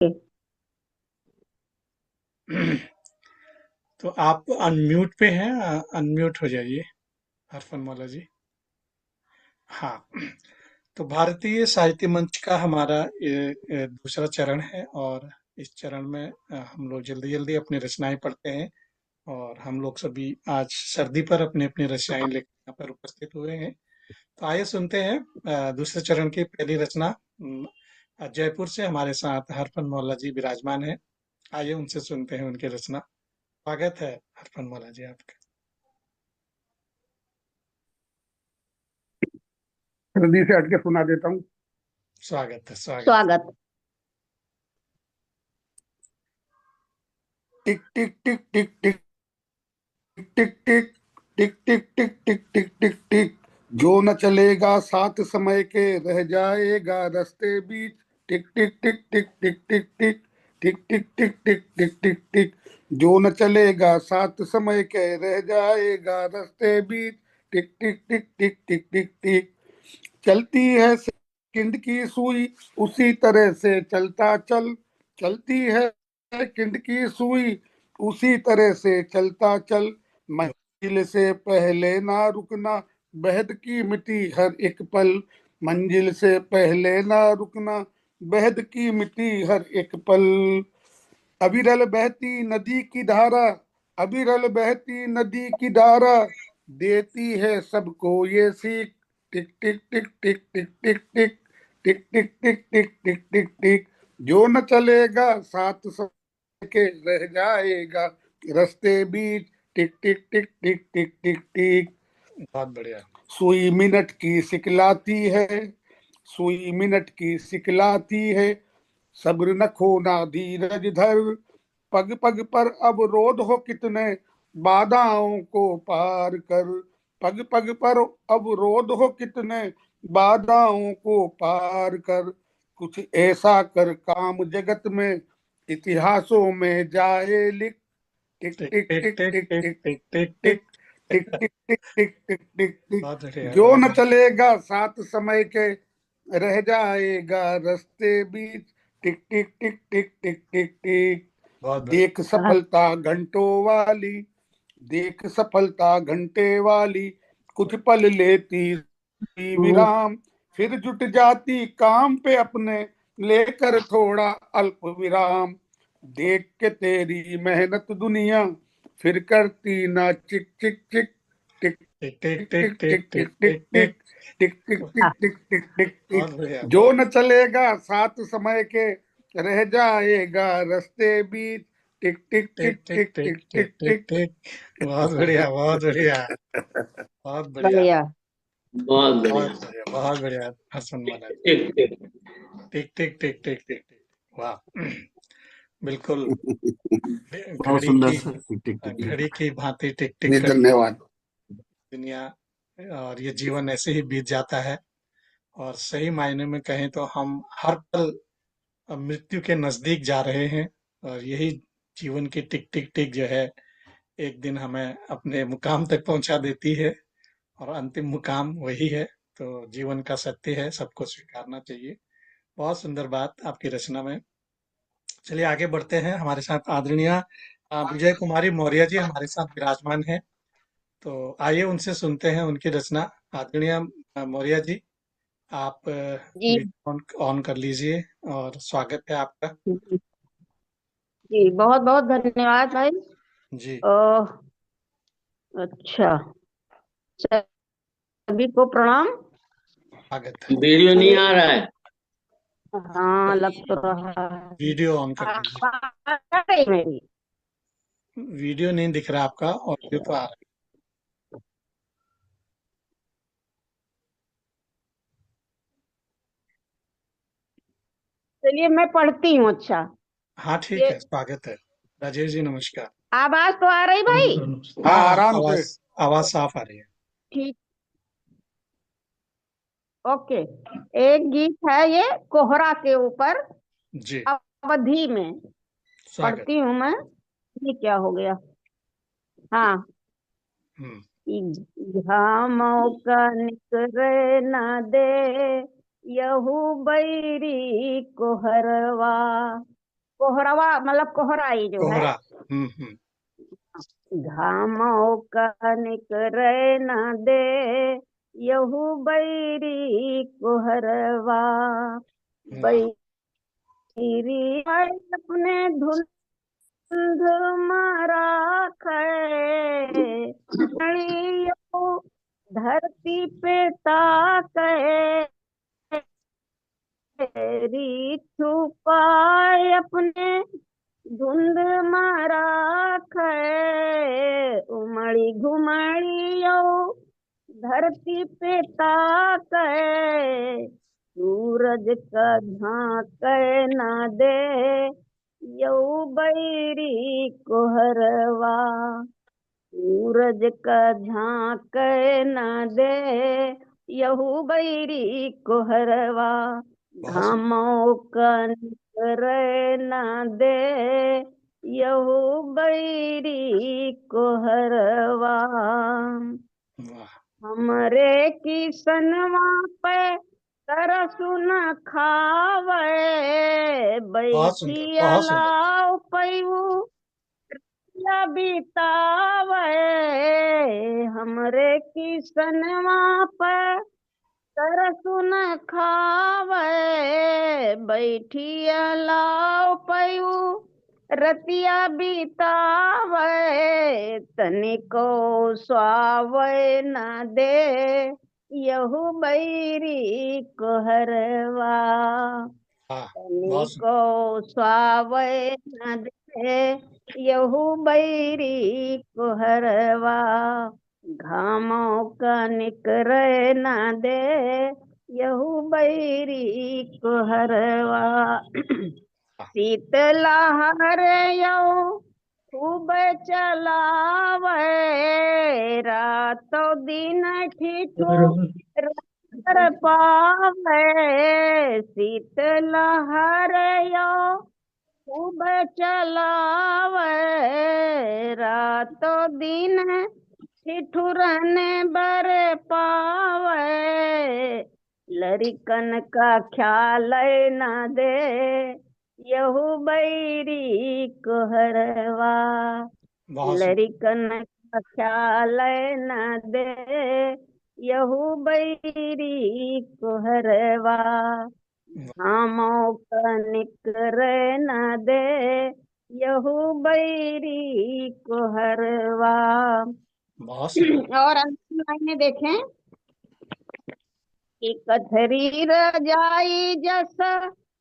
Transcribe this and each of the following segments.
तो आप अनम्यूट पे हैं, अनम्यूट हो जाइए हरफन मौला जी। हाँ, तो भारतीय साहित्य मंच का हमारा ये दूसरा चरण है, और इस चरण में हम लोग जल्दी जल्दी अपनी रचनाएं पढ़ते हैं। और हम लोग सभी आज सर्दी पर अपनी अपनी रचनाएं लेकर यहाँ पर उपस्थित हुए हैं। तो आइए सुनते हैं दूसरे चरण की पहली रचना। जयपुर से हमारे साथ हरफन मौला जी विराजमान है। आइए उनसे सुनते हैं उनकी रचना। स्वागत है हरफन मौला जी आपका। सर्दी से हटके सुना देता हूँ। स्वागत है, स्वागत। स्वागत। टिक टिक टिक टिक टिक टिक टिक टिक टिक टिक टिक टिक टिक टिक, जो न चलेगा साथ समय के रह जाएगा रास्ते बीच। टिक टिक टिक टिक टिक टिक टिक टिक टिक टिक टिक टिक टिक टिक, जो न चलेगा साथ समय के रह जाएगा रास्ते बीच। टिक टिक टिक टिक टिक टिक टिक, चलती है सेकंड की सुई उसी तरह से चलता चल। चलती है सेकंड की सुई उसी तरह से चलता चल, मंजिल से पहले ना रुकना बेहद कीमती हर एक पल। मंजिल से पहले ना रुकना बेहद कीमती हर एक पल। अविरल बहती नदी की धारा, अविरल बहती नदी की धारा देती है सबको ये सीख। टिक टिक टिक टिक टिक टिक टिक टिक टिक टिक टिक टिक टिक टिक, जो न चलेगा साथ के रह जाएगा रास्ते बीच। टिक टिक टिक टिक टिक टिक टिक, बहुत बढ़िया। सुई मिनट की सिखलाती है, सुई मिनट की सिखलाती है, सब्र न खोना धीरज धर। पग पग पर अब रोध हो कितने बाधाओं को पार कर। पग पग पर अब रोध हो कितने बाधाओं को पार कर, कुछ ऐसा कर काम जगत में इतिहासों में जाए लिख। टिक टिक टिक टिक टिक टिक टिक टिक टिक टिक टिक टिक टिक। टिक टिक टिक टिक टिक टिक टिक, बहुत बढ़िया, जो बहुत न बढ़िया। चलेगा साथ समय के रह जाएगा रास्ते बीच। टिक टिक टिक टिक टिक टिक टिक, बहुत बढ़िया। देख सफलता घंटों वाली, देख सफलता घंटे वाली, कुछ पल लेती विराम, फिर जुट जाती काम पे अपने लेकर थोड़ा अल्प विराम। देख के तेरी मेहनत दुनिया फिर करती ना चिक चिक चिक। टिक टिक टिक टिक टिक टिक टिक टिक टिक टिक टिक टिक टिक। टिक टिक टिक टिक टिक टिक टिक, बहुत बढ़िया, जो बहुत। न चलेगा साथ समय के रह जाएगा रास्ते बीच। टिक टिक टिक टिक टिक टिक टिक टिक टिक टिक टिक टिक। टिक। बहुत बढ़िया, बहुत बढ़िया, बहुत बढ़िया, बढ़िया। बहुत बढ़िया। बहुत बढ़िया, बहुत बढ़िया हसन मना। ठीक ठीक। टिक टिक टिक टिक टिक टिक। वाह, बिल्कुल। बहुत घड़ी सुंदर की, सर। टिक टिक टिक टिक। घड़ी की भांति टिक टिक जी करती धन्यवाद। दुनिया, और ये जीवन ऐसे ही बीत जाता है। और सही मायने में कहें तो हम हर पल अब मृत्यु के नजदीक जा रहे हैं। और यही जीवन की टिक टिक टिक जो है, एक दिन हमें अपने मुकाम तक पहुंचा देती है, और अंतिम मुकाम वही है। तो जीवन का सत्य है, सबको स्वीकारना चाहिए। बहुत सुंदर बात आपकी रचना में। चलिए आगे बढ़ते हैं। हमारे साथ आदरणीय विजय कुमारी मौर्य जी हमारे साथ विराजमान है। तो आइए उनसे सुनते हैं उनकी रचना। आदरणीय मौर्य जी, आप जी वीडियो ऑन कर लीजिए, और स्वागत है आपका। जी। जी, बहुत बहुत धन्यवाद भाई। जी। अच्छा, सभी को प्रणाम। स्वागत है। वीडियो नहीं आ रहा है। हाँ, लग तो रहा है। वीडियो ऑन कर लीजिए। आवाज आ रही मेरी? वीडियो नहीं दिख रहा आपका, ऑडियो तो आ रहा चलिए मैं पढ़ती हूँ। अच्छा, है। हाँ ठीक ये है, स्वागत है। राजेश जी नमस्कार। आवाज तो आ रही भाई? हाँ हाँ हाँ, आराम से। आवाज आवाज साफ आ रही है। ठीक, ओके। एक गीत है ये कोहरा के ऊपर, जी। अवधि में। स्वागत। पढ़ती हूँ मैं। ये क्या हो गया? हाँ। हम्म। घामों का निकरे न दे, यहू बैरी कोहरवा। कोहरावा मतलब कोहराई जो है। कोहरा। हम्म। घामों का निकरे न दे यहू बैरी कोहरवा। वाह। बैरी है अपने धुंध मारा खे नलियो धरती पे ताके री छुपाए अपने धुंध मारा खे उमड़ी घुमड़ियो धरती पे ताके सूरज का झांके ना दे यऊ बैरी कोहरवा। सूरज का झांके न दे यहू बैरी कोहरवा। बहुत सुंदर। घामों का निकरे न दे यहू बैरी कोहरवा। वाह। हमरे किसनवा पे तरसु न खावे बहुत सुंदर। बैठिया बहुत सुंदर। लाओ पैऊ या बितावे। हमरे किसनवा पर तरसु न खावे बैठिया लाओ पयू रतिया बितावे तनिको स्वावे न दे यहू बैरी कोहरवा। वाह। बहुत सुंदर। तनिको स्वावे न दे यहू बैरी कोहरवा। घामों का निकरे न दे यहू बैरी कोहरवा। शीतलहर यो खूब चलावे रातों दिन ठिठुर कर पावे। शीतलहर यो खूब चलावे रातों दिन ठिठुरन बर पावे। लरिकन का ख्याल न दे यहू बैरी कोहरवा। बहुत सुंदर। लरिकन का ख्याल न दे यहू बैरी कोहरवा। घामों का निकरे न दे यहू बैरी कोहरवा। बहुत सुंदर। और अंतिम लाइनें देखें कि कथरी रजाई जस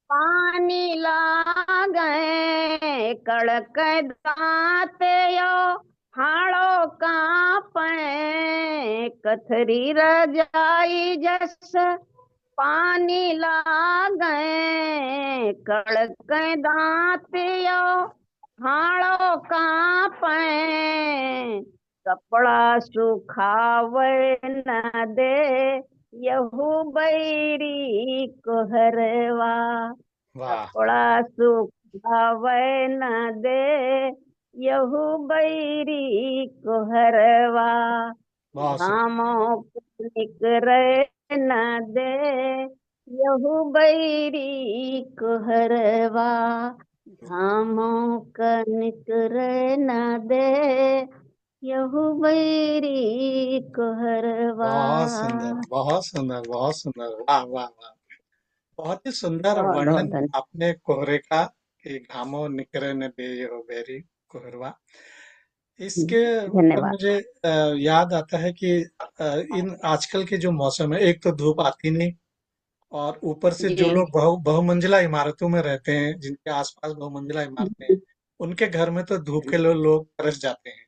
पानी लागे कड़क दांत यो हाड़ो कांपे। कथरी रजाई जस पानी लागे कड़क दांत यो हाड़ो कांपे। कपड़ा सुखावे न दे यहू बैरी कोहरवा। वाह। कपड़ा सुखावे न दे यहू बैरी कोहरवा। बहुत सुंदर। घामों को निकरे न दे यहू बैरी कोहरवा। घामों का निकरे न दे यहू बैरी कोहरवा। बहुत सुंदर। बहुत सुंदर। बहुत सुंदर। वाह वाह वाह। बहुत ही सुंदर बहुत बहुत वर्णन धन्यवाद। आपने कोहरे का कि घामों निकरे न दे यो बेरी कोहरवा। इसके ऊपर धन्यवाद। मुझे याद आता है कि इन आजकल के जो मौसम है एक तो धूप आती नहीं और ऊपर से जो जी लोग बहुमंजिला इमारतों में रहते हैं जिनके आसपास बहुमंजिला इमारतें हैं उनके घर में तो धूप के लोग तरस जाते हैं।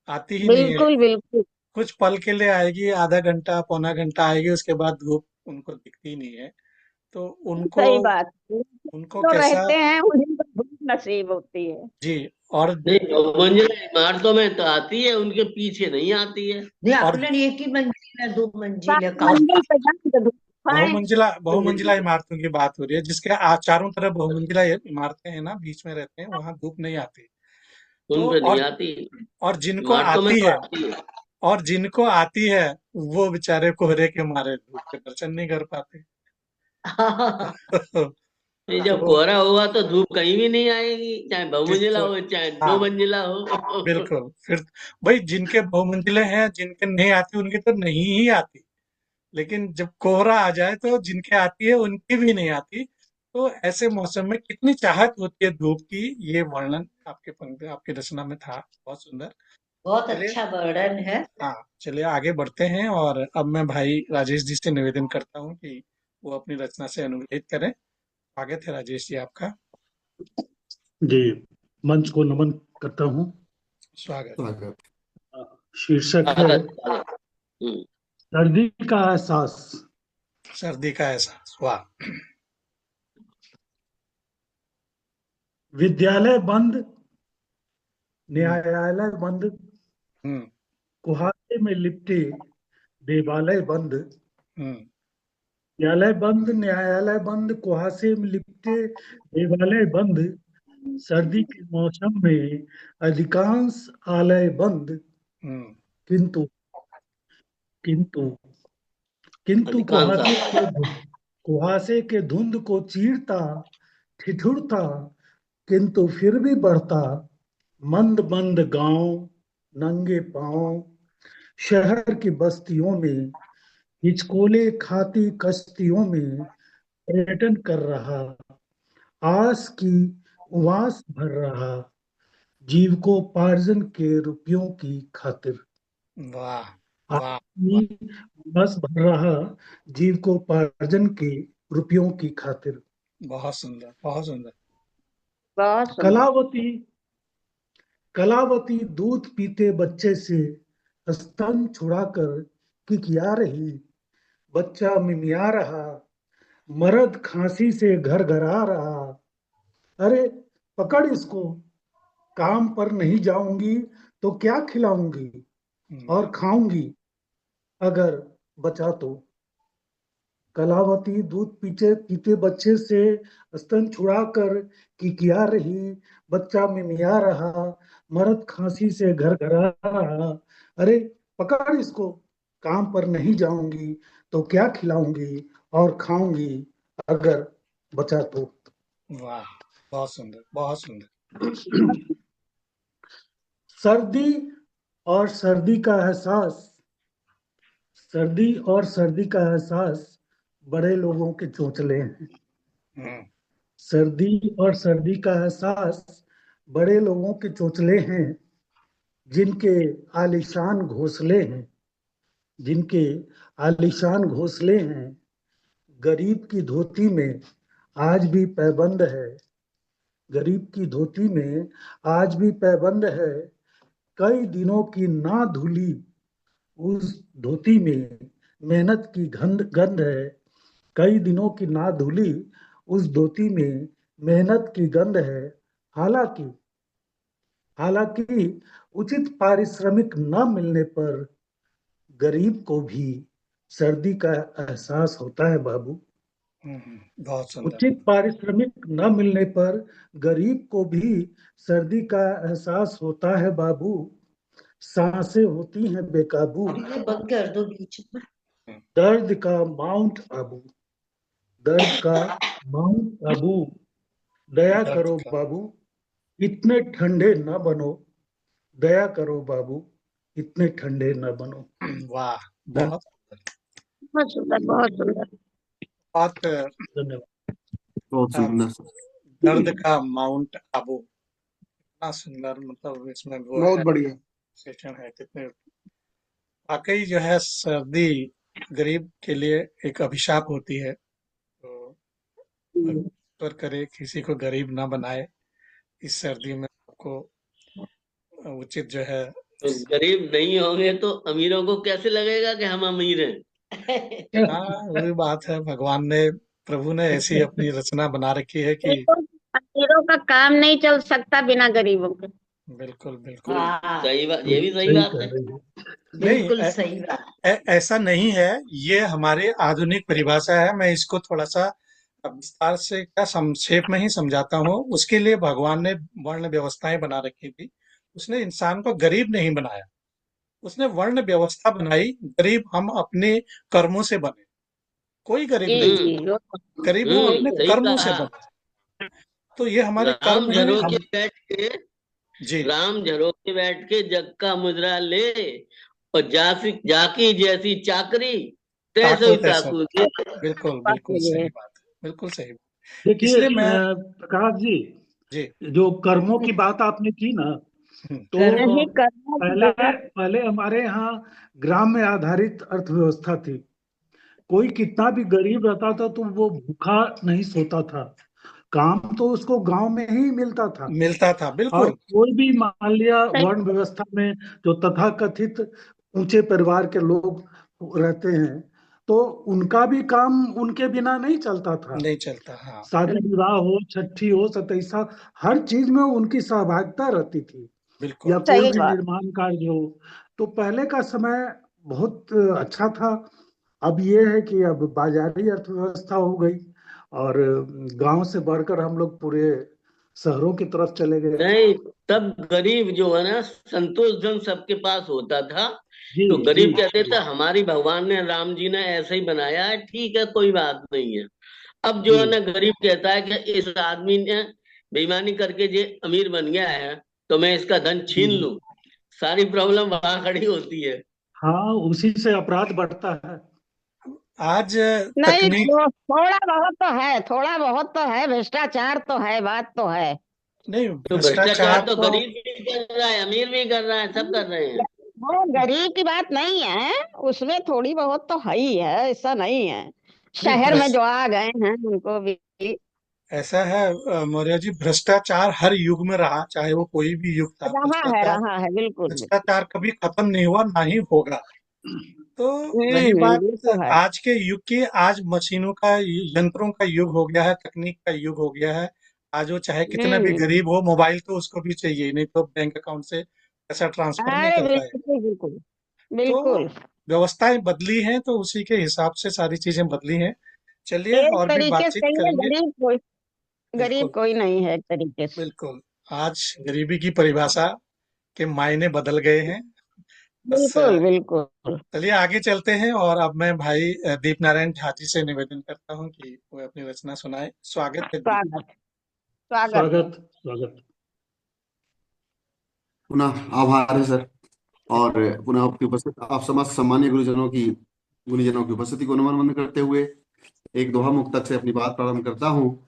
आती ही नहीं है। बिल्कुल बिल्कुल कुछ पल के लिए आएगी, आधा घंटा पौना घंटा आएगी, उसके बाद धूप उनको दिखती नहीं है। तो उनको सही बात। उनको जो कैसा। रहते हैं उन्हें तो धूप नसीब होती है। जी। और नहीं, बहुमंजिला इमारतों में तो आती है, उनके पीछे नहीं आती है। नहीं और अपने एक ही मंजिल है 2 मंजिल है सात और काफी। मंजिल पे जाएं तो धूप पाएं। बहुमंजिला इमारतों की बात हो रही है जिसके चारों तरफ बहुमंजिला इमारतें हैं ना, बीच में रहते हैं, वहां धूप नहीं आती। तो उन पे नहीं आती, और जिनको इमारतों में आती तो है आती है। और जिनको आती है वो बेचारे कोहरे के मारे धूप के दर्शन नहीं कर पाते। ये जब तो कोहरा होगा तो धूप कहीं भी नहीं आएगी, चाहे बहुमंजिला जिसको हो चाहे दो हाँ मंजिला हो। बिल्कुल, फिर भाई जिनके बहुमंजिले हैं, जिनके नहीं आती उनकी तो नहीं ही आती। लेकिन जब कोहरा आ जाए तो जिनके आती है उनकी भी नहीं आती। तो ऐसे मौसम में कितनी चाहत होती है धूप की, ये वर्णन आपके पंक्ति आपकी रचना में था। बहुत सुंदर। बहुत चलिए, अच्छा वर्णन है। हाँ चलिए आगे बढ़ते हैं, और अब मैं भाई राजेश जी से निवेदन करता हूँ कि वो अपनी रचना से अनुग्रहित करें। स्वागत है राजेश जी आपका। जी, मंच को नमन करता हूँ। स्वागत। स्वागत। शीर्षक है स्वागत स्वागत। सर्दी का एहसास। सर्दी का एहसास, वाह। विद्यालय बंद, हम्म न्यायालय बंद, हम्म कुहासे में लिपटे देवालय बंद। हम्म विद्यालय बंद, न्यायालय बंद, कुहासे में लिपटे देवालय बंद। सर्दी के मौसम में अधिकांश आलय बंद। हम्म किंतु किंतु किंतु अधिकांश आता है। कुहासे के धुंध को चीरता ठिठुरता, किंतु फिर भी बढ़ता मंद मंद गांव नंगे पांव। शहर की बस्तियों में हिचकोले खाती कश्तियों में पर्यटन कर रहा, आस की उवास भर रहा, जीविकोपार्जन के रुपयों की खातिर। वाह आस वाह वाह। की उवास भर रहा, जीविकोपार्जन के रुपयों की खातिर। बहुत सुंदर, बहुत सुंदर। बहुत सुंदर। कलावती कलावती दूध पीते बच्चे से स्तन छुड़ाकर किकिया रही, बच्चा मिमिया रहा, मर्द खांसी से घर घर आ रहा। अरे पकड़ इसको, काम पर नहीं जाऊंगी तो क्या खिलाऊंगी हम्म, और खाऊंगी अगर बचा तो। कलावती दूध पीते पीते बच्चे से स्तन छुड़ाकर किकिया रही, बच्चा मिमिया रहा, मर्द खांसी से घर घर आ रहा। अरे पकड़ इसको, काम पर नहीं जाऊंगी तो क्या खिलाऊंगी और खाऊंगी अगर बचा तो। वाह, बहुत सुंदर, बहुत सुंदर। सर्दी और सर्दी का एहसास। सर्दी और सर्दी का एहसास बड़े लोगों के चोंचले हैं। हम्म सर्दी और सर्दी का एहसास बड़े लोगों के चोंचले हैं, जिनके आलीशान घोंसले हैं, जिनके आलीशान घोंसले हैं। गरीब की धोती में आज भी पैबंद है, गरीब की धोती में आज भी पैबंद है। कई दिनों की ना धुली उस धोती में मेहनत की गंध गंध है। कई दिनों की ना धुली उस धोती में मेहनत की गंध है। हालांकि हालांकि उचित पारिश्रमिक न मिलने पर गरीब को भी सर्दी का एहसास होता है बाबू। बहुत सुंदर। उचित पारिश्रमिक न मिलने पर गरीब को भी सर्दी का एहसास होता है बाबू। सांसें होती हैं बेकाबू, अब ये बंद कर दो बीच में। हम्म, दर्द का माउंट आबू, दर्द का माउंट आबू। दया दर्द करो का। बाबू, इतने ठंडे न बनो, दया करो बाबू, इतने ठंडे न बनो। वाह, धन- बहुत सुंदर। बहुत सुंदर, बहुत सुंदर। बहुत धन्यवाद। बहुत अ, सुंदर सर। दर्द का माउंट आबू, इतना सुंदर, मतलब इसमें वो बहुत है, बढ़िया। सेशन है कितने। वाकई जो है सर्दी गरीब के लिए एक अभिशाप होती है। तो ईश्वर करे किसी को गरीब ना बनाए इस सर्दी में, आपको उचित जो है। तो गरीब नहीं होंगे तो अमीरों को कैसे लगेगा कि हम अमीर हैं? हाँ वही बात है, भगवान ने, प्रभु ने ऐसी अपनी रचना बना रखी है कि देखो, अमीरों का काम नहीं चल सकता बिना गरीबों के। बिल्कुल बिल्कुल। हाँ, सही बात, ये भी सही सही बात है। कह रही है। नहीं, बिल्कुल सही बात। ऐसा नहीं है। ये हमारी आधुनिक परिभाषा है। मैं इसको थोड़ा सा विस्तार से क्या संक्षेप में ही समझाता हूँ। उसके लिए भगवान ने वर्ण व्यवस्थाएं बना रखी थी। उसने इंसान को गरीब नहीं बनाया, उसने वर्ण व्यवस्था बनाई। गरीब हम अपने कर्मों से बने, कोई गरीब जी नहीं। जी, गरीब हम अपने सही कर्मों से कहा। बने। तो ये हमारे राम कर्म हैं झरोके हम। बैठ के जी राम झरोके बैठ के जग का मुद्रा ले, और जाकी जैसी चाकरी तैसो ताको ही तैसा। ताकू दे। बिल्कुल बात बिल्कुल ये सही है। बात है, बिल्कुल सही बात। देखिए इसलिए मैं। प्रकाश जी, जी। जो कर्मों की बात आपने की ना, हम्म, तो नहीं, कर्मों की पहले बात। पहले हमारे यहाँ ग्राम में आधारित अर्थव्यवस्था थी। कोई कितना भी गरीब रहता था तो वो भूखा नहीं सोता था। काम तो उसको गांव में ही मिलता था। मिलता था और बिल्कुल। कोई भी मान लिया सही। वर्ण व्यवस्था में जो तथाकथित ऊंचे परिवार के लोग रहते हैं, तो उनका भी काम उनके बिना नहीं चलता था। नहीं चलता, हाँ। शादी विवाह हो, छठी हो, सतैसा, हर चीज में उनकी सहभागिता रहती थी। या बिल्कुल। कोई सही भी बात। निर्माण कार्य हो, तो पहले का समय बहुत अच्छा था। अब ये है कि अब बाजारी अर्थव्यवस्था हो गई, और गांव से बढ़कर हम लोग पूरे शहरों की तरफ चले गए। नहीं, तब गरीब जो है ना, संतोष जन सबके पास होता था। जी तो जी गरीब कहते थे जी हमारी भगवान ने, राम जी ने ऐसे ही बनाया है, ठीक है, कोई बात नहीं है। अब जो जी। है ना, गरीब कहता है कि इस आदमी ने बेईमानी करके ये अमीर बन गया है, तो मैं इसका धन छीन जी। लूं। सारी प्रॉब्लम वहां खड़ी होती है। हाँ, उसी से अपराध बढ़ता है। आज नहीं, तकनीक। थोड़ा बहुत तो है, थोड़ा बहुत तो है, भ्रष्टाचार तो है, बात तो है। नहीं, तो भ्रष्टाचार भ्रष्टाचार तो तो। गरीब भी कर रहा है, अमीर भी कर रहा है, सब कर रहे हैं। वो गरीब की बात नहीं है, उसमें थोड़ी बहुत तो है ही है, ऐसा नहीं है। नहीं शहर में जो आ गए हैं उनको भी। ऐसा है मौर्य जी, भ्रष्टाचार हर युग में रहा, चाहे वो कोई भी युग था। भ्रष्टाचार रहा है, बिल्कुल बिल्कुल। भ्रष्टाचार कभी खत्म नहीं हुआ, ना ही होगा। तो रही ये बात तो है। आज के युग की, आज मशीनों का, यंत्रों का युग हो गया है, तकनीक का युग हो गया है। आज वो चाहे कितना भी हम्म। गरीब हो, मोबाइल तो उसको भी चाहिए, नहीं तो बैंक अकाउंट से पैसा ट्रांसफर नहीं अरे कर पाएगा। बिल्कुल बिल्कुल। तो बिल्कुल। व्यवस्थाएं बदली हैं, तो उसी के हिसाब से सारी चीजें बदली हैं। चलिए एक और भी तरीके से बातचीत कहिए, करेंगे। गरीब बिल्कुल कोई नहीं है एक तरीके से। बिल्कुल। आज गरीबी की परिभाषा के मायने बदल गए हैं। बस बिल्कुल बिल्कुल। चलिए आगे चलते हैं, और अब मैं भाई दीप नारायण झा जी से निवेदन करता हूं कि वो अपनी रचना सुनाए। स्वागत है दीप। स्वागत। स्वागत है। स्वागत स्वागत। पुनः आभार है सर। और पुनः आपकी उपस्थित, आप समस्त सम्मानीय गुरुजनों की उपस्थिति को नमन करते हुए एक दोहा मुक्तक से अपनी बात प्रारंभ करता हूँ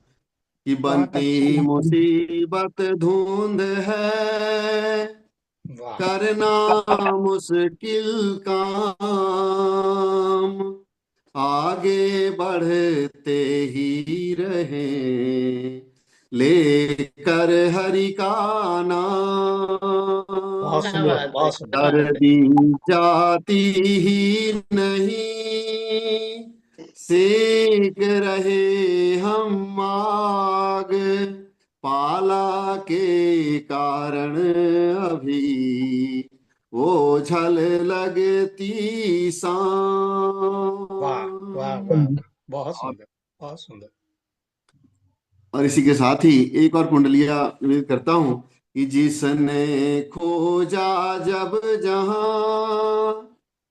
कि बहुत अच्छा। बनती मुसीबत धुंध है, वाह। करना मुश्किल काम, आगे बढ़ते ही रहे लेकर हरि का बहुत क्या नाम, सुंदर, बात है, बहुत क्या सुंदर। बात है। सर्दी जाती ही नहीं, सेक रहे हम आग, पाला के कारण अभी ओझल लगती वाह वाह वाह सांस। वाह, बहुत सुंदर, बहुत सुंदर। और इसी के साथ ही एक और कुंडलिया निवेदित करता हूं कि जिसने खोजा जब जहां,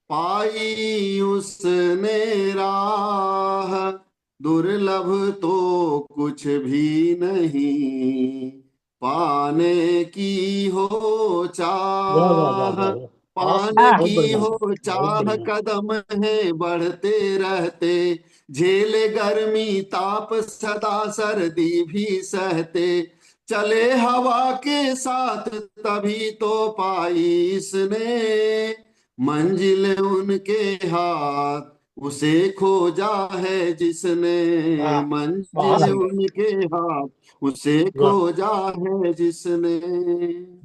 पाई उसने राह, दुर्लभ तो कुछ भी नहीं, पाने की हो वाह वाह वाह चाह, वाह वाह। बहुत पाने सुंदर, बहुत की बढ़िया, हो बहुत चाह, बढ़िया। कदम है बढ़ते रहते, झेले गर्मी ताप सदा सर्दी भी सहते, चले हवा के साथ तभी तो पाई इसने, मंजिल उनके हाथ उसे खोजा है जिसने, वाह, बहुत मंजिल सुंदर। उनके हाथ उसे वाह, खोजा है जिसने।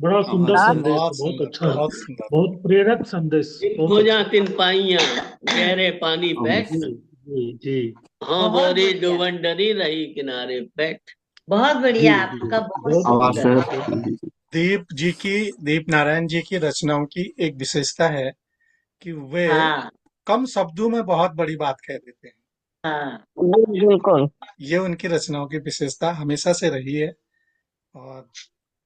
बड़ा आभार सुंदर सर। संदेश है, बहुत बहुत सुंदर, अच्छा, बहुत सुंदर। बहुत प्रेरक संदेश, जिन बहुत खोजा अच्छा। तिन पाइया, गहरे पानी बैठ। जी जी जी हाँ बहुत बोरी बढ़िया। डूबन डरी रही किनारे बैठ। बहुत जी बढ़िया, जी। आपका बहुत बहुत आभार बढ़िया, सुंदर। सर। बहुत बढ़िया। दीप नारायण जी की रचनाओं की एक विशेषता है कि वे हाँ कम शब्दों में बहुत बड़ी बात कह देते हैं। हाँ। बिल्कुल। ये उनकी रचनाओं की विशेषता हमेशा से रही है। और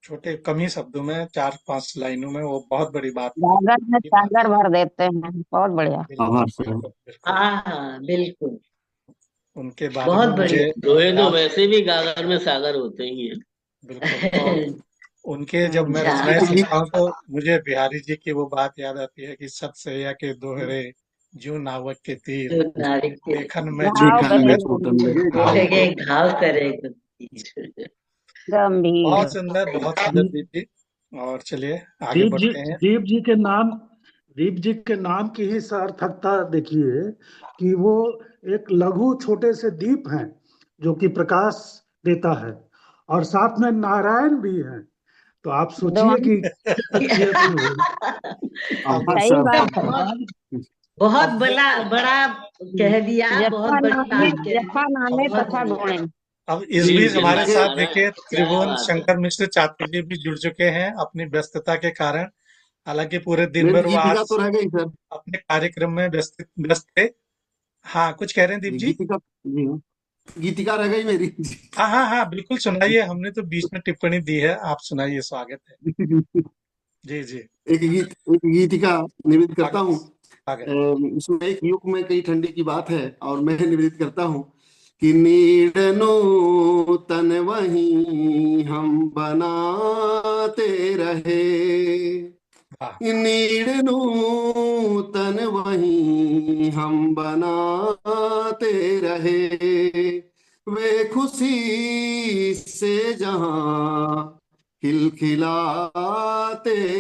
छोटे कम ही शब्दों में, 4-5 लाइनों में वो बहुत बड़ी बात गागर में की बात सागर है। भर देते हैं, बहुत बढ़िया। बिल्कुल आभार सर। बिल्कुल बिल्कुल। हाँ हाँ बिल्कुल। उनके बारे में बहुत मुझे बढ़िया। दोहे तो याद, वैसे भी गागर में सागर होते ही हैं। बिल्कुल। तो उनके जब मैं अच्छा। रचनाएं सुनता हूँ तो मुझे बिहारी जी की वो बात याद आती है कि सत सैया के दोहरे, ज्यों नावक के तीर, जो नाविक के देखन में घाव छोटा देखन में करे कर छोटन गंभीर, लगे घाव देखे को। के घाव करे गंभीर। गंभीर। बहुत सुंदर दीप जी। और चलिए आगे दीप जी, बढ़ते हैं। दीप जी के नाम, दीप जी के नाम की ही सार्थकता देखिए कि वो एक लघु छोटे से दीप हैं जो कि प्रकाश देता है, और साथ में नारायण भी हैं। तो आप सोचिए दोनों कि शख्सियत ही हो। अब हमारे सही साहब। बात है। बहुत अब बड़ा बड़ा कह दिया, बहुत जफा बड़ी नामे, बात कह दी। जफा नामे अब बहुत तथा बढ़िया। गुणे। अब इस वीर बीच हमारे जंगला देखिए, साथ महाराज, देखिए क्या त्रिभुवन बात है। शंकर मिश्र चातक जी भी जुड़ चुके हैं अपनी व्यस्तता के कारण। हालांकि पूरे दिन मेरी भर वो गीतिका आज तो रह गई सर। अपने कार्यक्रम में व्यस्त व्यस्त थे। हाँ, कुछ कह रहे हैं दीप जी, जी? गीतिका जी हाँ, गीतिका रह गई मेरी। हाँ हाँ हाँ, बिल्कुल सुनाइए। हमने तो बीच में टिप्पणी दी है, आप सुनाइए, स्वागत है। जी जी। एक गीतिका निवेदित करता स्वागत हूँ। स्वागत। इसमें एक युग में कई ठंडी की बात है और मैं निवेदित करता हूँ कि नीड़नो तन वही हम बनाते रहे, वाह नीड़नो तन वही हम बनाते रहे, वे खुशी से जहां खिलखिलाते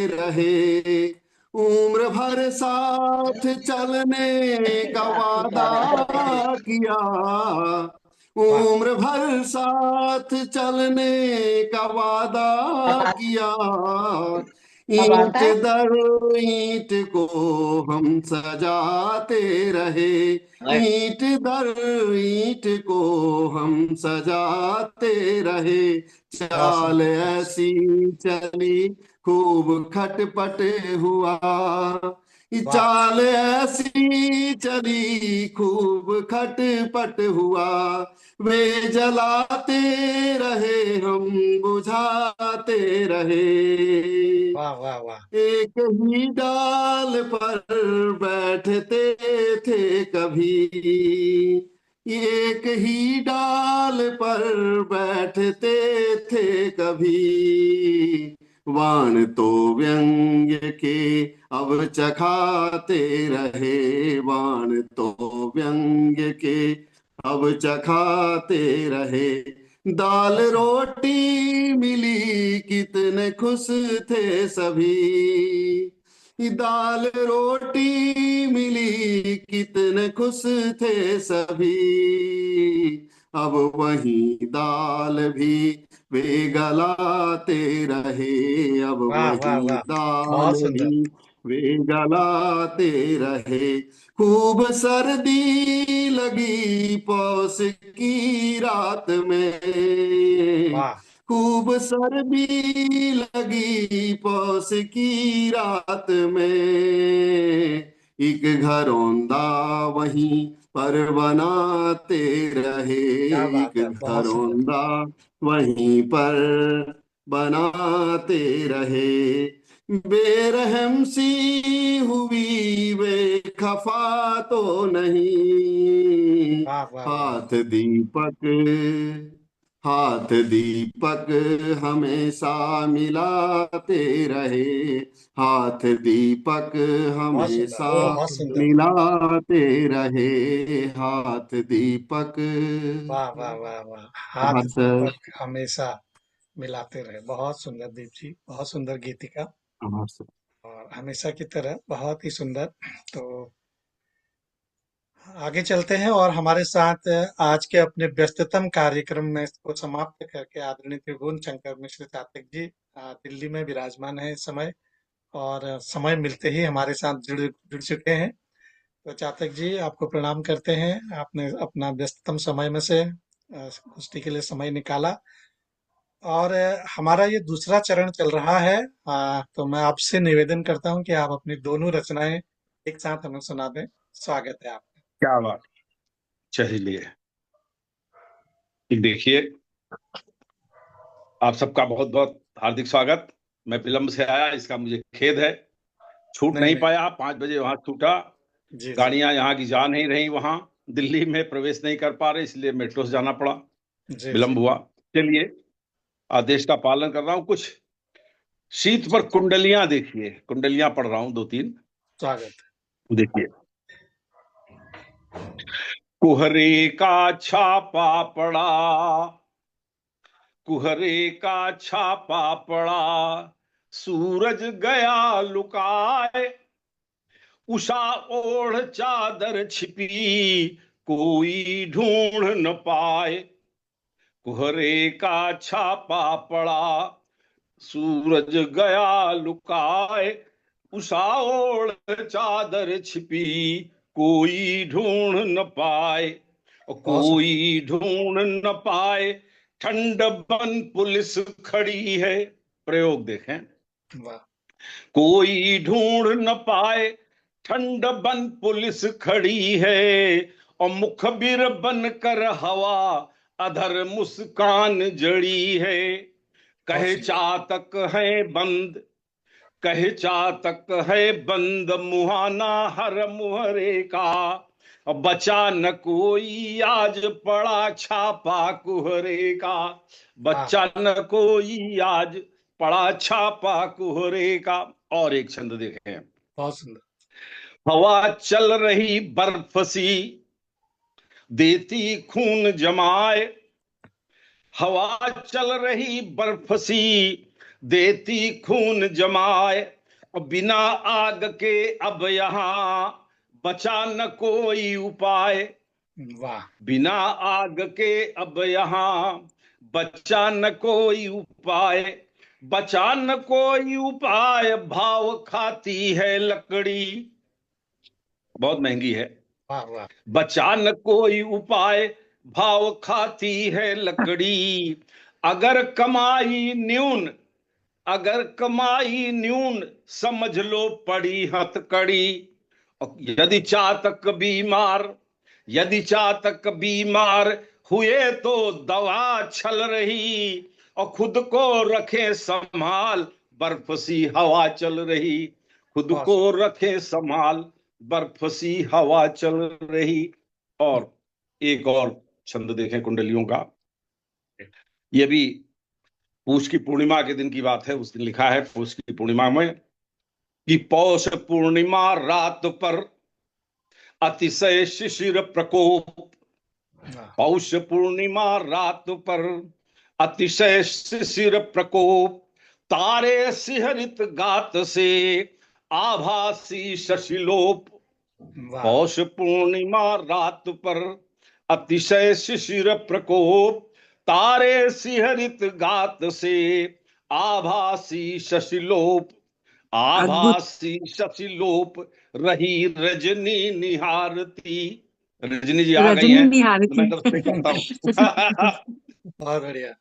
रहे, उम्र भर साथ चलने का वादा किया, वाह उम्र भर साथ चलने का वादा अब किया, अब ईंट आता है। दर ईंट को हम सजाते रहे, हाय, ईंट दर ईंट को हम सजाते रहे, बहुत चाल सुंदर बहुत सुंदर। ऐसी चली खूब खटपट हुआ, वाह चाल ऐसी चली खूब खटपट हुआ, वे जलाते रहे हम बुझाते रहे, वाह वाह वाह। एक ही डाल पर बैठते थे कभी, एक ही डाल पर बैठते थे कभी, वाण तो व्यंग्य के अब चखाते रहे, बाण तो व्यंग्य के अब चखाते रहे, दाल बहुत सुंदर। रोटी मिली कितने खुश थे सभी, दाल रोटी मिली कितने खुश थे सभी, अब वही दाल भी वे गलाते रहे, अब वाह वाह वही वाह। दाल बहुत सुंदर। भी वे गलाते रहे, खूब सर्दी लगी पौष की रात में, वाह खूब सर्दी लगी पौष की रात में, एक घरौंदा वहीं पर बनाते रहे, क्या एक बात है, बहुत सुंदर। घरौंदा वहीं पर बनाते रहे, बेरहम सी हुई वे खफा तो नहीं, वाह वाह वाह। हाथ दीपक, हाथ दीपक हमेशा मिलाते रहे, हाथ दीपक बहुत सुंदर हमेशा बहुत सुंदर। मिलाते रहे, हाथ दीपक। वाह वाह वाह वाह। हाथ हाथ। दीपक हमेशा मिलाते रहे। बहुत सुंदर दीप जी, बहुत सुंदर गीतिका। और हमेशा की तरह बहुत ही सुंदर। तो आगे चलते हैं और हमारे साथ आज के अपने व्यस्ततम कार्यक्रम में इसको समाप्त करके आदरणीय त्रिभुवन शंकर मिश्र चातक जी दिल्ली में विराजमान है इस समय। और समय मिलते ही हमारे साथ जुड़ चुके हैं। तो चातक जी, आपको प्रणाम करते हैं। आपने अपना व्यस्ततम समय में से कुश्ती के लिए समय निकाला। और हमारा ये दूसरा चरण चल रहा है। तो मैं आपसे निवेदन करता हूं कि आप अपनी दोनों रचनाएं एक साथ हमें सुना दें। स्वागत है आपका। क्या बात। चलिए, देखिए, आप सबका बहुत बहुत हार्दिक स्वागत। मैं विलंब से आया, इसका मुझे खेद है। छूट नहीं नहीं नहीं। पाया, 5 बजे वहां छूटा, जी जी। गाड़ियां यहाँ की जा नहीं रही वहां, दिल्ली में प्रवेश नहीं कर पा रहे, इसलिए मेट्रो से जाना पड़ा, जी विलंब हुआ। चलिए, आदेश का पालन कर रहा हूं। कुछ शीत पर कुंडलियां देखिए, कुंडलियां पढ़ रहा हूं 2-3। स्वागत देखिए, कुहरे का छापा पड़ा, कुहरे का छापा पड़ा, सूरज गया लुकाए, उषा ओढ़ चादर छिपी, कोई ढूंढ न पाए। कुहरे का छापा पड़ा, सूरज गया लुकाए, उषा ओढ़ चादर छिपी, कोई ढूंढ न पाए, कोई ढूंढ न पाए। ठंड बन पुलिस खड़ी है, प्रयोग देखें, वाह कोई ढूंढ न पाए। ठंड बन पुलिस खड़ी है, और मुखबिर बनकर हवा अधर मुस्कान जड़ी है। कहे चातक है बंद, कहे चातक है बंद, मुहाना हर मुहरे का, बचा न कोई आज पड़ा छापा कुहरे का, बचा न कोई आज पड़ा छापा कुहरे का। और एक छंद देखें, बहुत सुंदर। हवा चल रही बर्फ सी, देती खून जमाए, हवा चल रही बर्फ सी, देती खून जमाए, और बिना आग के अब यहां बचा न कोई उपाय। वाह बिना आग के अब यहां बचा न कोई उपाय, बचा न कोई उपाय। भाव खाती है लकड़ी, बहुत महंगी है। वाह वाह बचा न कोई उपाय, भाव खाती है लकड़ी। अगर कमाई न्यून, अगर कमाई न्यून, समझ लो पड़ी हथकड़ी। और यदि चातक बीमार, यदि चातक बीमार हुए तो दवा छल रही, और खुद को रखे संभाल, बर्फ सी हवा चल रही। खुद को रखे संभाल, बर्फ सी हवा चल रही। और एक और छंद देखें कुंडलियों का, ये भी पौष की पूर्णिमा के दिन की बात है। उस दिन लिखा है पौष की पूर्णिमा में कि पौष पूर्णिमा रात पर अतिशय शिशिर प्रकोप, पौष पूर्णिमा रात पर अतिशय शिशिर प्रकोप, तारे सिहरित गात से आभासी शशिलोप। पौष पूर्णिमा रात पर अतिशय शिशिर प्रकोप, तारे सिहरित गात से आभासी शशिलोप, आभासी शशिलोप, रही रजनी निहारती। रजनी जी आ गई हैं, तो मैं दर्शक करता हूँ। बहुत बढ़िया।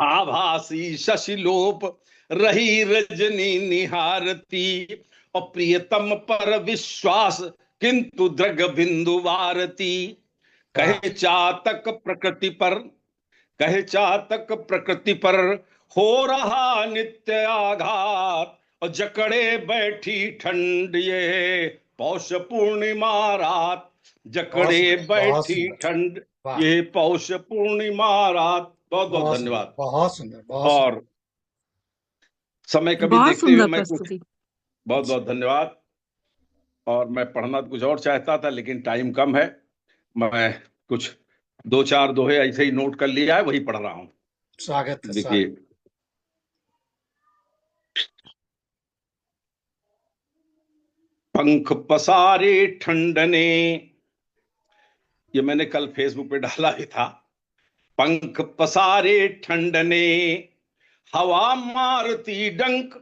आभासी शशिलोप, रही रजनी निहारती, और प्रियतम पर विश्वास किंतु द्रग बिंदु वारती। कहे चातक प्रकृति पर, कहे चातक प्रकृति पर हो रहा नित्य आघात, और जकड़े बैठी ठंड ये पौष पूर्णिमा रात, जकड़े बैठी ठंड ये पौष पूर्णिमा रात। बहुत बहुत धन्यवाद। बहुत सुंदर, बहुत और समय कभी देखते हुए मैं कुछ, बहुत बहुत धन्यवाद। और मैं पढ़ना कुछ और चाहता था, लेकिन टाइम कम है। मैं कुछ 2-4 दोहे ऐसे ही नोट कर लिया है, वही पढ़ रहा हूं। स्वागत है। देखिए, पंख पसारे ठंड ने, ये मैंने कल फेसबुक पे डाला ही था। पंख पसारे ठंड ने, हवा मारती डंक,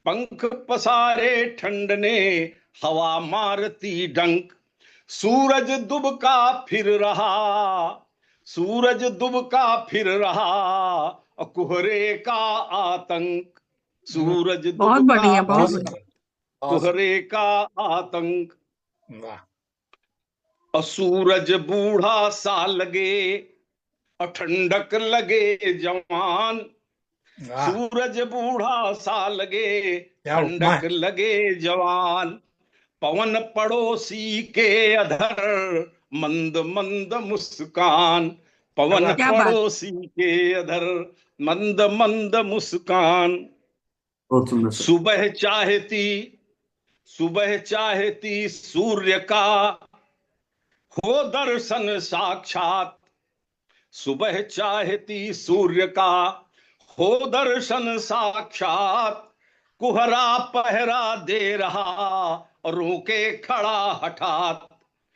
पंख पसारे ठंड ने, हवा मारती डंक। सूरज दुबका फिर रहा, सूरज दुबका फिर रहा, और कुहरे का आतंक, सूरज दुबका कुहरे का आतंक। और सूरज बूढ़ा सा लगे, और ठंडक लगे जवान, सूरज बूढ़ा सा लगे, ठंडक लगे जवान। पवन पड़ोसी के अधर मंद मंद मुस्कान, पवन क्या बात। पड़ोसी के अधर मंद मंद मुस्कान। बहुत सुंदर सर। सुबह चाहती सूर्य का हो दर्शन साक्षात, सुबह चाहती सूर्य का हो दर्शन साक्षात, कुहरा पहरा दे रहा और रोके खड़ा हठात,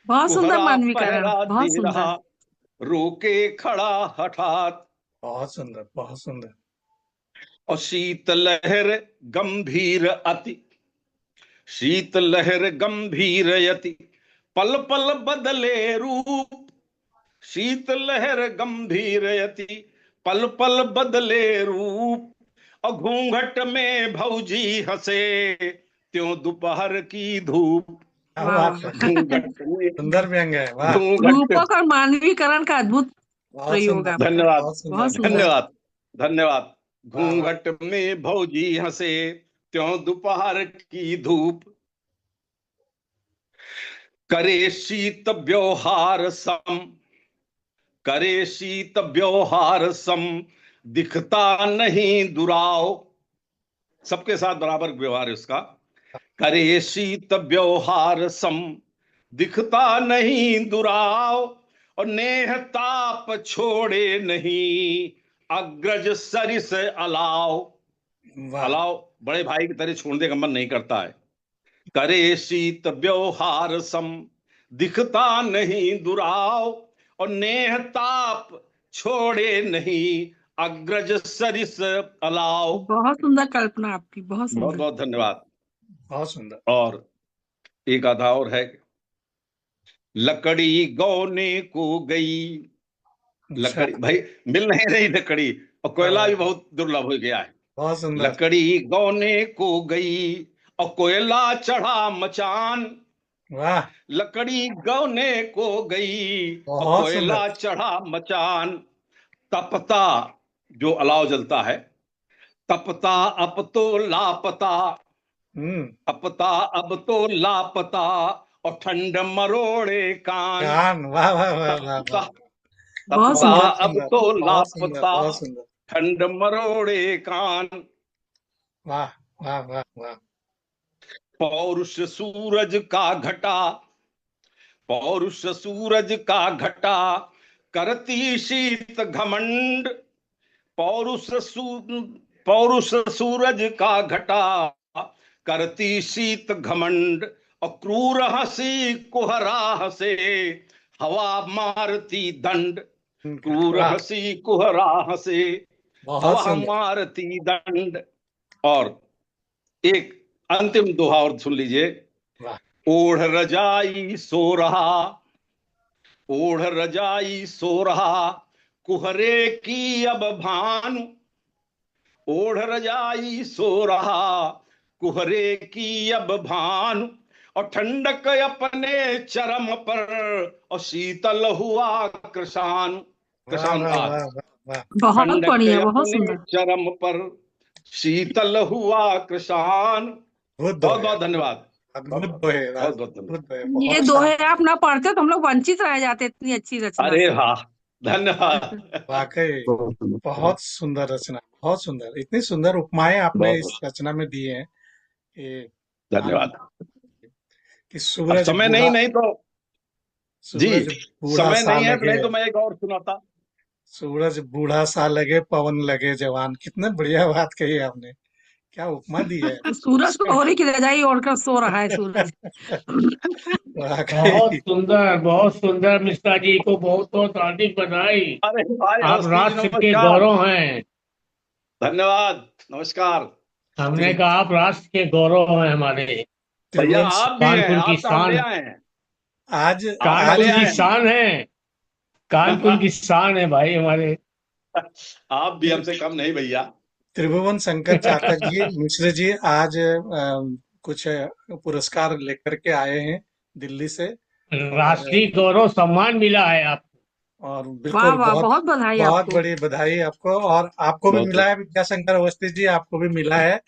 बहुत सुंदर कुहरा मानवीकरण, पहरा बहुत दे रहा सुंदर। रोके खड़ा हठात। बहुत सुंदर, बहुत सुंदर। और शीतलहर गंभीर अति, शीतलहर गंभीर यति, पल पल बदले रूप, शीतलहर गंभीर यति, पल पल बदले रूप। और घूंघट में भौजी हंसे त्यों दोपहर की धूप, क्या वाह बात है, घूंघट में सुंदर व्यंग है, वाह। घूंघट। रूपक और मानवीकरण का अद्भुत बहुत प्रयोग सुंदर, आपका। धन्यवाद, बहुत सुंदर, बहुत सुंदर। धन्यवाद, धन्यवाद। वाह, वाह। घूंघट में भौजी हंसे त्यों दोपहर की धूप, करे शीत व्यवहार सम, करे शीत व्यवहार सम, दिखता नहीं दुराव। सबके साथ बराबर व्यवहार है उसका। करे शीत व्यवहार सम, दिखता नहीं दुराव। और नेह ताप छोड़े नहीं, अग्रज सरिस अलाव। वाह, अलाव बड़े भाई की तरह छोड़ने का मन नहीं करता है। करे शीत व्यवहार सम, दिखता नहीं दुराव। और नेह ताप छोड़े नहीं, अग्रज सरिस अलाव। बहुत सुंदर कल्पना आपकी, बहुत बहुत सुंदर। बहुत धन्यवाद। बहुत सुंदर। और एक आधा और है, लकड़ी गौने को गई, अच्छा, लकड़ी भाई मिल नहीं रही लकड़ी, और कोयला भी बहुत दुर्लभ हो गया है। बहुत सुंदर। लकड़ी गौने को गई और कोयला चढ़ा मचान, वाह, लकड़ी गौने को गई और बहुत कोयला सुंदर। चढ़ा मचान। तपता जो अलाव जलता है, तपता अब तो लापता, तपता अब तो लापता, और ठंड मरोड़े कान। कान, वाह वाह वाह वाह तपता वाह। बहुत तपता सुंदर। अब सुंदर, तो बहुत सुंदर, लापता, बहुत सुंदर। ठंड मरोड़े कान। वाह वाह वाह वाह। पौरुष सूरज का घटा, पौरुष सूरज का घटा, करती शीत घमंड। पौरुष सूरज का घटा, करती शीत घमंड। और क्रूर हंसी कुहरा हंसे, हवा मारती दंड। क्रूर वाह, हंसी कुहरा हंसे, बहुत हवा सुंदर। मारती दंड। और एक अंतिम दोहा और सुन लीजिए। वाह, ओढ़ रजाई सो रहा, ओढ़ रजाई सो रहा, कुहरे की अब भानु। ओढ़ रजाई सो रहा, कुहरे की अब भानु। और ठंडक अपने चरम पर, और शीतल हुआ कृषाण। वाह कृषाण वाह आज वाह वाह वाह। बहुत ठंडक बढ़िया, बहुत अपने सुंदर। चरम पर, शीतल हुआ कृषाण। अद्भुत बहुत दोहे, बहुत धन्यवाद। अद्भुत दोहे, बहुत बहुत धन्यवाद। अद्भुत दोहे, ये बहुत दोहे शानदार। आप ना पढ़ते तो हम लोग वंचित रह जाते इतनी अच्छी रचना अरे से। वाह, धन्यवाद। वाकई बहुत सुंदर। बहुत सुंदर रचना, बहुत सुंदर। इतनी सुंदर उपमाएं आपने बहुत इस रचना में दी हैं कि धन्यवाद। कि अब सूरज समय बूढ़ा, नहीं तो जी, सूरज बूढ़ा समय सा नहीं है तो लगे, नहीं तो मैं एक और सुनाता। सूरज बूढ़ा सा लगे, पवन लगे जवान। कितने बढ़िया बात कही आपने, क्या उपमा दी है। सूरज कोहरे की रजाई ओढ़कर सो रहा है सूरज। वाकई बहुत सुंदर मिश्रा जी को बहुत बहुत हार्दिक बधाई। अरे भाई आप अवस्थी जी राष्ट्र के नमस्कार। गौरव हैं। धन्यवाद, नमस्कार। हमने कहा आप राष्ट्र के गौरव हैं हमारे। भैया त्रिभुवन आप भी हैं, कानपुर की आप तो हम ले शान, आए हैं। आज आप कानपुर ले आज की आए शान है, कानपुर की शान है भाई हमारे। आप भी हमसे कम नहीं भैया। त्रिभुवन शंकर चाकर जी, मिश्र जी आज कुछ पुरस्कार लेकर के आए हैं दिल्ली से। राष्ट्रीय गौरव सम्मान मिला है आप। और वाह बिल्कुल वाह, बहुत बहुत बधाई बहुत आपको। बड़ी बधाई आपको। और आपको भी बहुत मिला है, विद्याशंकर अवस्थी जी, आपको भी मिला है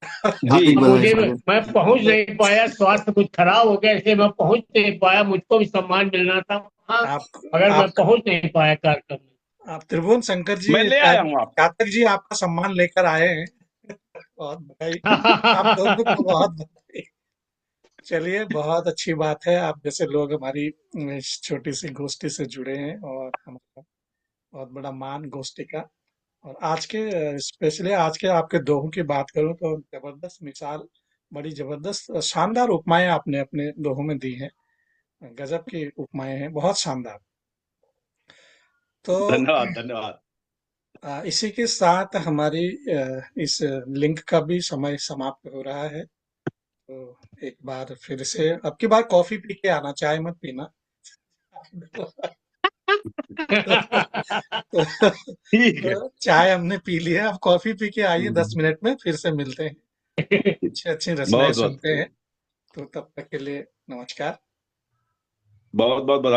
जी मुझे मैं पहुंच नहीं पाया, स्वास्थ्य कुछ खराब हो गया इसलिए मैं पहुंच नहीं पाया, मुझको भी सम्मान मिलना था हाँ, आप मगर मैं आप पहुंच नहीं पाया कार्यक्रम में। आप त्रिभुवन शंकर जी मैं ले आया हूँ आप घातक जी आपका सम्मान लेकर आए हैं। बहुत बधाई, आप दोनों को बहुत बधाई। चलिए, बहुत अच्छी बात है, आप जैसे लोग हमारी इस छोटी सी गोष्ठी से जुड़े हैं और हमारा बहुत बड़ा मान गोष्ठी का। और आज के स्पेशली आज के आपके दोहों की बात करूं तो जबरदस्त मिसाल, बड़ी जबरदस्त शानदार उपमाएं आपने अपने दोहों में दी हैं। गजब की उपमाएं हैं, बहुत शानदार। तो धन्यवाद धन्यवाद। इसी के साथ हमारी इस लिंक का भी समय समाप्त हो रहा है। तो एक बार फिर से, अब की बार कॉफी पी के आना, चाय मत पीना। ठीक है, तो चाय हमने पी ली है, अब कॉफी पी के आइए, 10 मिनट में फिर से मिलते हैं, अच्छी अच्छी रचनाएं बहुत बहुत सुनते हैं। तो तब तक के लिए नमस्कार। बहुत बहुत बधाई।